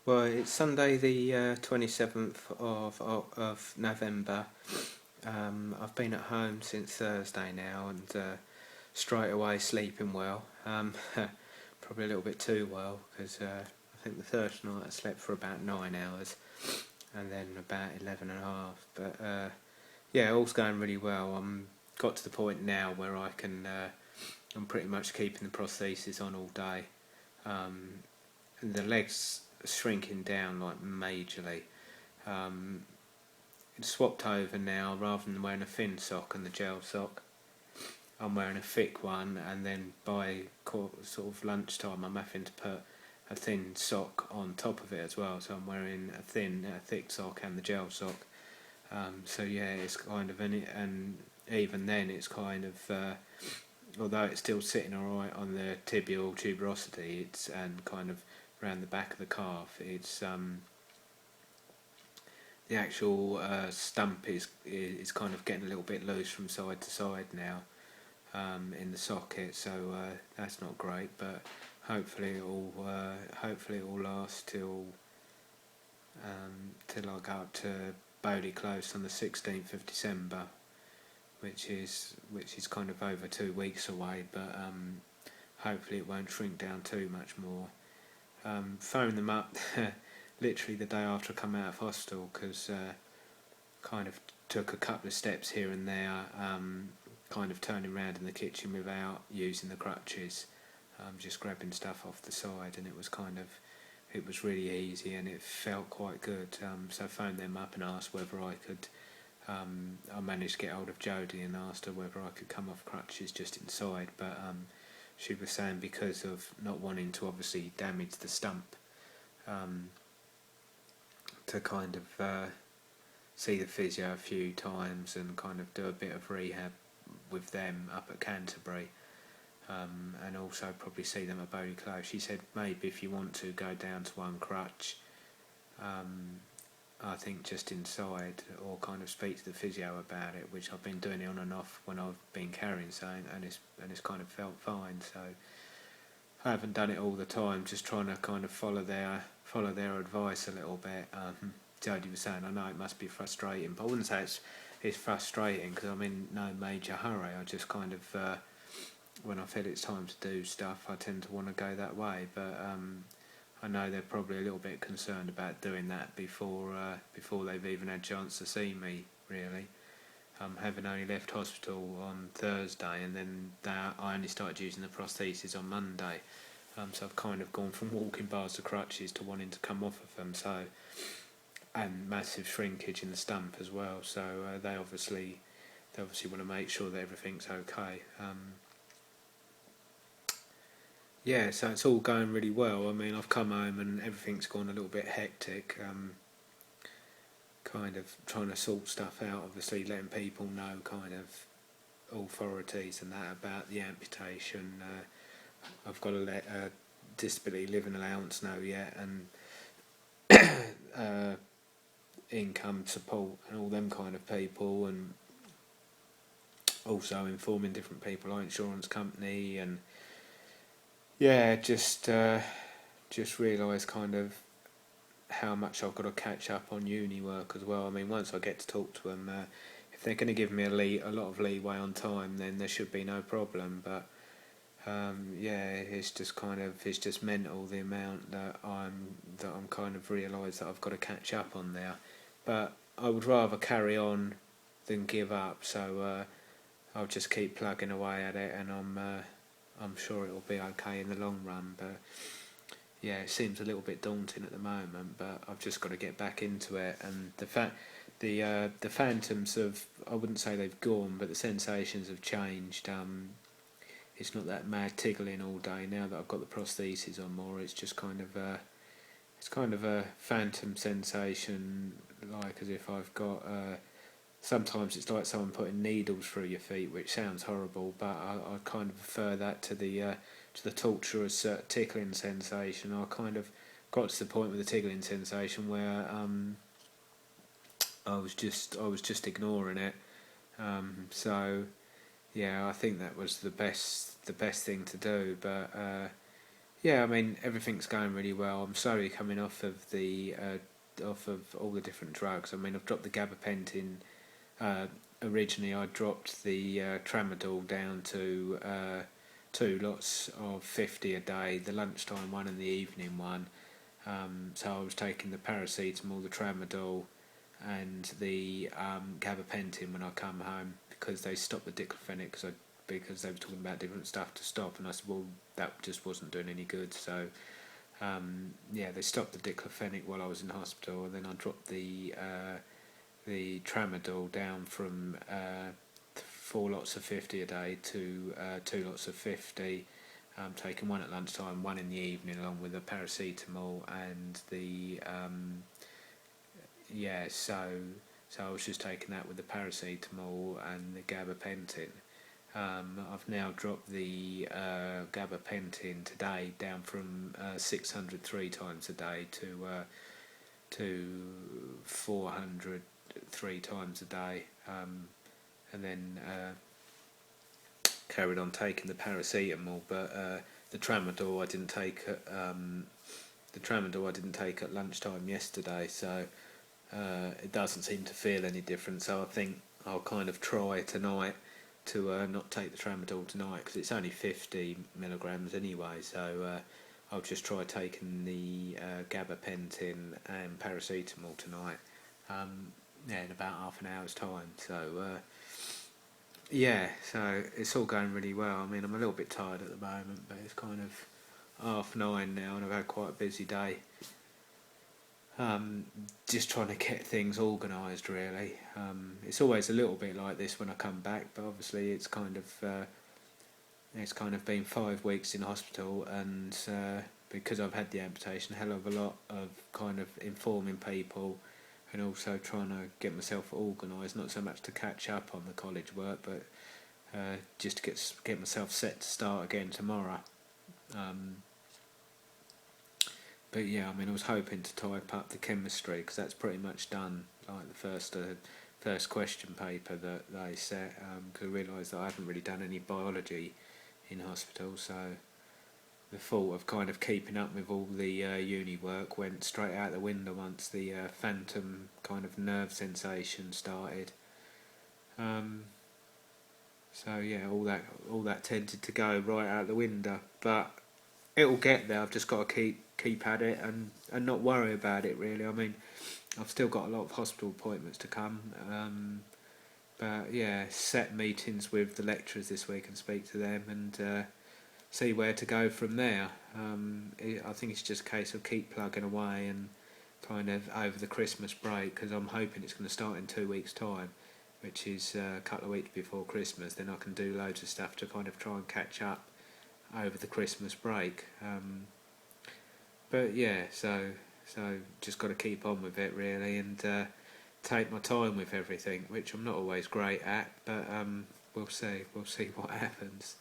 Well, it's Sunday the 27th of November. I've been at home since Thursday now and straight away sleeping well. Probably a little bit too well because I think the first night I slept for about 9 hours and then about 11 and a half. But yeah, all's going really well. I'm got to the point now where I'm pretty much keeping the prosthesis on all day. And the legs are shrinking down like majorly. Um, it's swapped over now, rather than wearing a thin sock and the gel sock, I'm wearing a thick one, and then by sort of lunchtime I'm having to put a thin sock on top of it as well. So I'm wearing a thick sock and the gel sock. So yeah, it's kind of and even then it's kind of although it's still sitting alright on the tibial tuberosity, it's and kind of around the back of the calf. It's the actual stump is kind of getting a little bit loose from side to side now in the socket, so that's not great. But hopefully it will last till I go up to Bowley Close on the 16th of December, which is kind of over 2 weeks away. But hopefully it won't shrink down too much more. Phoned them up literally the day after I come out of hospital because kind of took a couple of steps here and there, kind of turning around in the kitchen without using the crutches, just grabbing stuff off the side, and it was really easy and it felt quite good. So I phoned them up and asked whether I could. I managed to get hold of Jodie and asked her whether I could come off crutches just inside, but she was saying because of not wanting to obviously damage the stump, to kind of see the physio a few times and kind of do a bit of rehab with them up at Canterbury, and also probably see them at Bowley Close. She said maybe if you want to go down to one crutch, I think just inside, or kind of speak to the physio about it, which I've been doing on and off when I've been carrying something, and it's kind of felt fine. So I haven't done it all the time, just trying to kind of follow their advice a little bit. Jodie was saying, I know it must be frustrating, but I wouldn't say it's frustrating because I'm in no major hurry. I just kind of when I feel it's time to do stuff, I tend to want to go that way. But I know they're probably a little bit concerned about doing that before they've even had a chance to see me, really. Having only left hospital on Thursday, and then I only started using the prosthesis on Monday. So I've kind of gone from walking bars to crutches to wanting to come off of them. So, and massive shrinkage in the stump as well. So they obviously want to make sure that everything's okay. Yeah, so it's all going really well. I mean, I've come home and everything's gone a little bit hectic. Kind of trying to sort stuff out, obviously letting people know, kind of authorities and that, about the amputation. I've got to let disability living allowance know yet, and income support and all them kind of people, and also informing different people, like insurance company, and yeah, just realise kind of how much I've got to catch up on uni work as well. I mean, once I get to talk to them, if they're going to give me a lot of leeway on time, then there should be no problem. But yeah, it's just mental, the amount that I'm kind of realised that I've got to catch up on there. But I would rather carry on than give up. So I'll just keep plugging away at it, and I'm sure it'll be okay in the long run. But yeah, it seems a little bit daunting at the moment, but I've just got to get back into it. And the phantoms have, I wouldn't say they've gone, but the sensations have changed. It's not that mad tickling all day now that I've got the prosthesis on more. It's just kind of a phantom sensation, like as if I've got. Sometimes it's like someone putting needles through your feet, which sounds horrible, but I kind of prefer that to the torturous tickling sensation. I kind of got to the point with the tickling sensation where I was just ignoring it. So yeah, I think that was the best thing to do. But Yeah, I mean everything's going really well. I'm slowly coming off of all the different drugs. I mean I've dropped the gabapentin. Originally I dropped the tramadol down to two lots of 50 a day, the lunchtime one and the evening one. So I was taking the paracetamol, the tramadol, and the gabapentin when I come home because they stopped the diclofenac because they were talking about different stuff to stop, and I said, well, that just wasn't doing any good. So yeah, they stopped the diclofenac while I was in hospital, and then I dropped the tramadol down from 4 lots of 50 a day to 2 lots of 50. Taking one at lunchtime, one in the evening, along with the paracetamol and the yeah. So I was just taking that with the paracetamol and the gabapentin. I've now dropped the gabapentin today down from 600 3 times a day to 400 3 times a day, and then carried on taking the paracetamol. But the tramadol I didn't take at lunchtime yesterday, so it doesn't seem to feel any different. So I think I'll kind of try tonight to not take the tramadol tonight because it's only 50 milligrams anyway. So I'll just try taking the gabapentin and paracetamol tonight. Yeah, in about half an hour's time. So yeah, so it's all going really well. I mean, I'm a little bit tired at the moment, but it's kind of 9:30 now, and I've had quite a busy day. Just trying to get things organised, really. It's always a little bit like this when I come back, but obviously it's kind of been 5 weeks in hospital, and because I've had the amputation, a hell of a lot of kind of informing people, and also trying to get myself organised, not so much to catch up on the college work, but just to get myself set to start again tomorrow. But yeah, I mean, I was hoping to type up the chemistry because that's pretty much done, like the first question paper that they set. Because I realised that I haven't really done any biology in hospital, so the thought of kind of keeping up with all the uni work went straight out the window once the phantom kind of nerve sensation started. So yeah, all that tended to go right out the window, but it'll get there. I've just got to keep at it and not worry about it really. I mean, I've still got a lot of hospital appointments to come, but yeah, set meetings with the lecturers this week and speak to them and see where to go from there. I think it's just a case of keep plugging away and kind of over the Christmas break, because I'm hoping it's going to start in 2 weeks' time, which is a couple of weeks before Christmas. Then I can do loads of stuff to kind of try and catch up over the Christmas break. But yeah, so just got to keep on with it really, and take my time with everything, which I'm not always great at, but we'll see what happens.